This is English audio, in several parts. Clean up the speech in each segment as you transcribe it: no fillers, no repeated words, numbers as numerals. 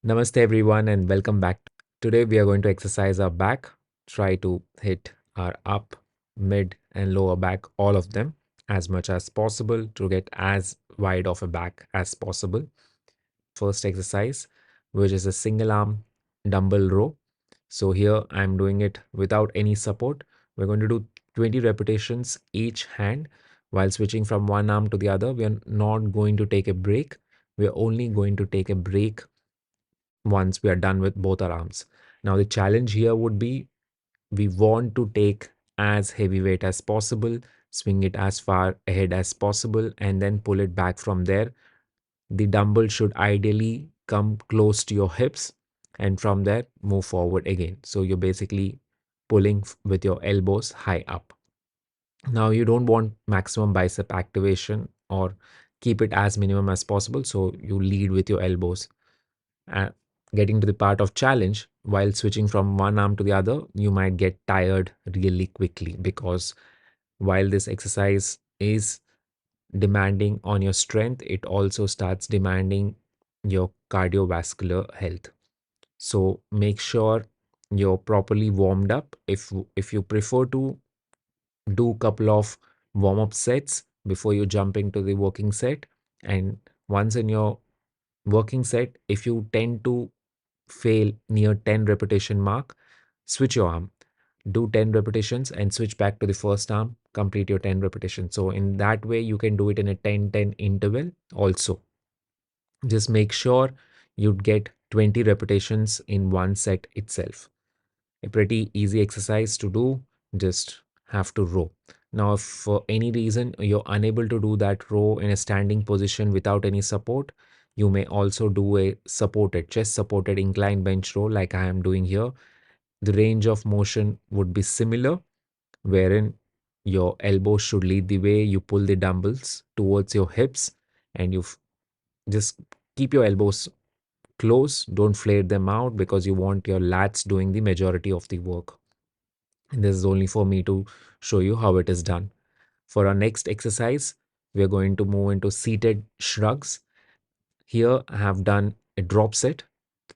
Namaste everyone and welcome back. Today we are going to exercise our back. Try to hit our up, mid and lower back, all of them as much as possible to get as wide of a back as possible. First exercise, which is a single arm dumbbell row. So here I'm doing it without any support. We're going to do 20 repetitions each hand while switching from one arm to the other. We are not going to take a break. We are only going to take a break once we are done with both our arms. Now, the challenge here would be we want to take as heavy weight as possible, swing it as far ahead as possible, and then pull it back from there. The dumbbell should ideally come close to your hips, and from there, move forward again. So, you're basically pulling with your elbows high up. Now, you don't want maximum bicep activation or keep it as minimum as possible. So, you lead with your elbows. uh, Getting to the part of challenge, while switching from one arm to the other, you might get tired really quickly because while this exercise is demanding on your strength, it also starts demanding your cardiovascular health. So make sure you're properly warmed up. If you prefer to do a couple of warm up sets before you jump into the working set, and once in your working set, if you tend to fail near 10 repetition mark, switch your arm, do 10 repetitions and switch back to the first arm, complete your 10 repetitions. So in that way you can do it in a 10-10 interval also. Just make sure you get 20 repetitions in one set itself. A pretty easy exercise to do, just have to row. Now if for any reason you're unable to do that row in a standing position without any support, you may also do a supported chest supported incline bench row like I am doing here. The range of motion would be similar, wherein your elbows should lead the way. You pull the dumbbells towards your hips and just keep your elbows close. Don't flare them out because you want your lats doing the majority of the work. And this is only for me to show you how it is done. For our next exercise, we are going to move into seated shrugs. Here I have done a drop set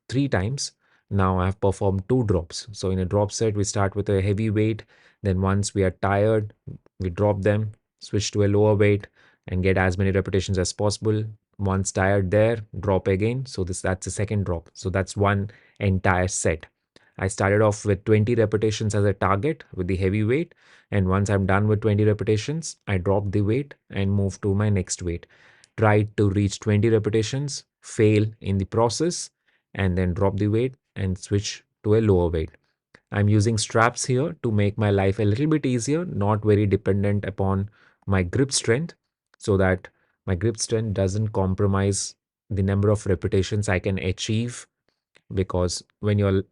3 times. Now I have performed 2 drops. So in a drop set, we start with a heavy weight. Then once we are tired, we drop them, switch to a lower weight and get as many repetitions as possible. Once tired there, drop again. So that's the second drop. So that's one entire set. I started off with 20 repetitions as a target with the heavy weight. And once I'm done with 20 repetitions, I drop the weight and move to my next weight. Try to reach 20 repetitions, fail in the process, and then drop the weight and switch to a lower weight. I'm using straps here to make my life a little bit easier, not very dependent upon my grip strength, so that my grip strength doesn't compromise the number of repetitions I can achieve. Because when you're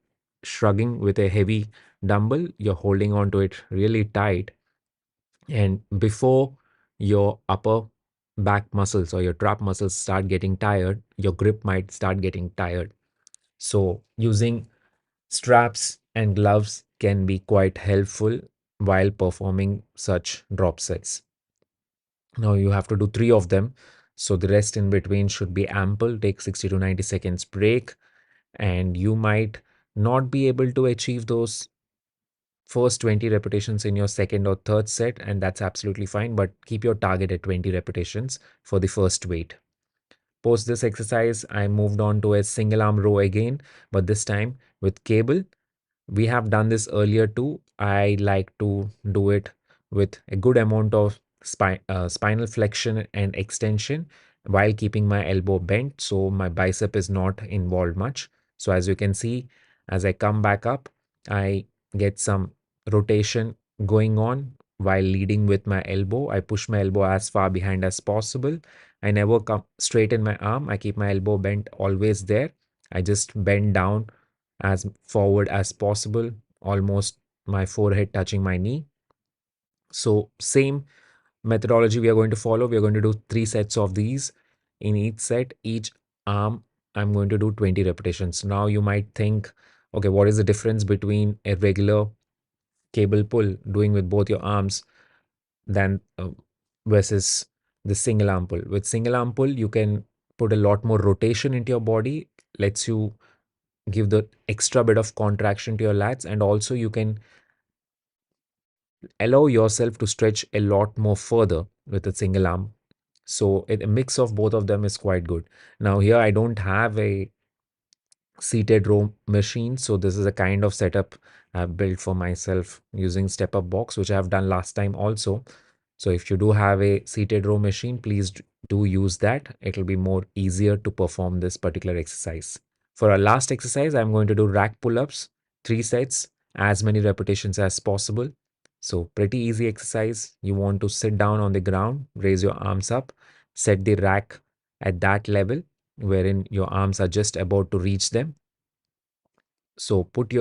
shrugging with a heavy dumbbell, you're holding on to it really tight. And before your upper back muscles or your trap muscles start getting tired, your grip might start getting tired. So, using straps and gloves can be quite helpful while performing such drop sets. Now, you have to do 3 of them. So, the rest in between should be ample. Take 60 to 90 seconds break, and you might not be able to achieve those first 20 repetitions in your second or third set, and that's absolutely fine. But keep your target at 20 repetitions for the first weight. Post this exercise, I moved on to a single arm row again, but this time with cable. We have done this earlier too. I like to do it with a good amount of spinal flexion and extension while keeping my elbow bent, so my bicep is not involved much. So as you can see, as I come back up, I get some rotation going on while leading with my elbow. I push my elbow as far behind as possible. I never come straight in my arm. I keep my elbow bent always there. I just bend down as forward as possible, almost my forehead touching my knee. So, same methodology we are going to follow. We are going to do 3 sets of these. In each set, each arm, I'm going to do 20 repetitions. Now, you might think, okay, what is the difference between a regular cable pull doing with both your arms than versus the single arm pull? With single arm pull, you can put a lot more rotation into your body, lets you give the extra bit of contraction to your lats, and also you can allow yourself to stretch a lot more further with a single arm. So a mix of both of them is quite good. Now here I don't have a seated row machine, so this is a kind of setup I've built for myself using step up box, which I've done last time also. So if you do have a seated row machine, please do use that. It'll be more easier to perform this particular exercise. For our last exercise, I'm going to do rack pull-ups, 3 sets, as many repetitions as possible. So pretty easy exercise. You want to sit down on the ground, raise your arms up, set the rack at that level wherein your arms are just about to reach them. So put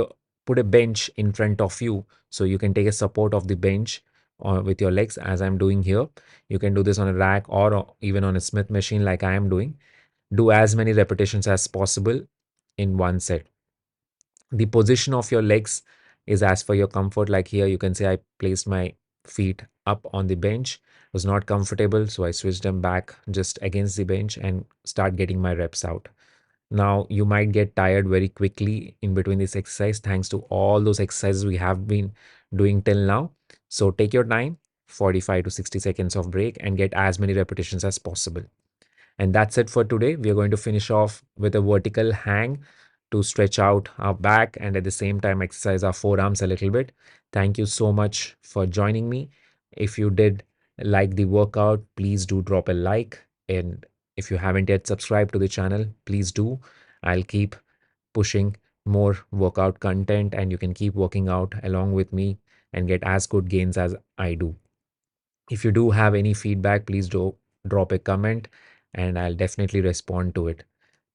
a bench in front of you so you can take a support of the bench with your legs, as I'm doing here. You can do this on a rack or even on a Smith machine like I am doing. Do as many repetitions as possible in one set. The position of your legs is as for your comfort. Like here you can say I placed my feet up on the bench, was not comfortable, so I switched them back just against the bench and start getting my reps out. Now you might get tired very quickly in between this exercise thanks to all those exercises we have been doing till now. So take your time, 45 to 60 seconds of break, and get as many repetitions as possible. And that's it for today. We are going to finish off with a vertical hang to stretch out our back and at the same time exercise our forearms a little bit. Thank you so much for joining me. If you did like the workout, please do drop a like. And if you haven't yet subscribed to the channel, please do. I'll keep pushing more workout content and you can keep working out along with me and get as good gains as I do. If you do have any feedback, please do drop a comment and I'll definitely respond to it.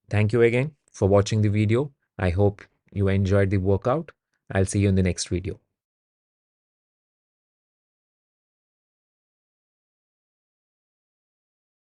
Thank you again for watching the video. I hope you enjoyed the workout. I'll see you in the next video.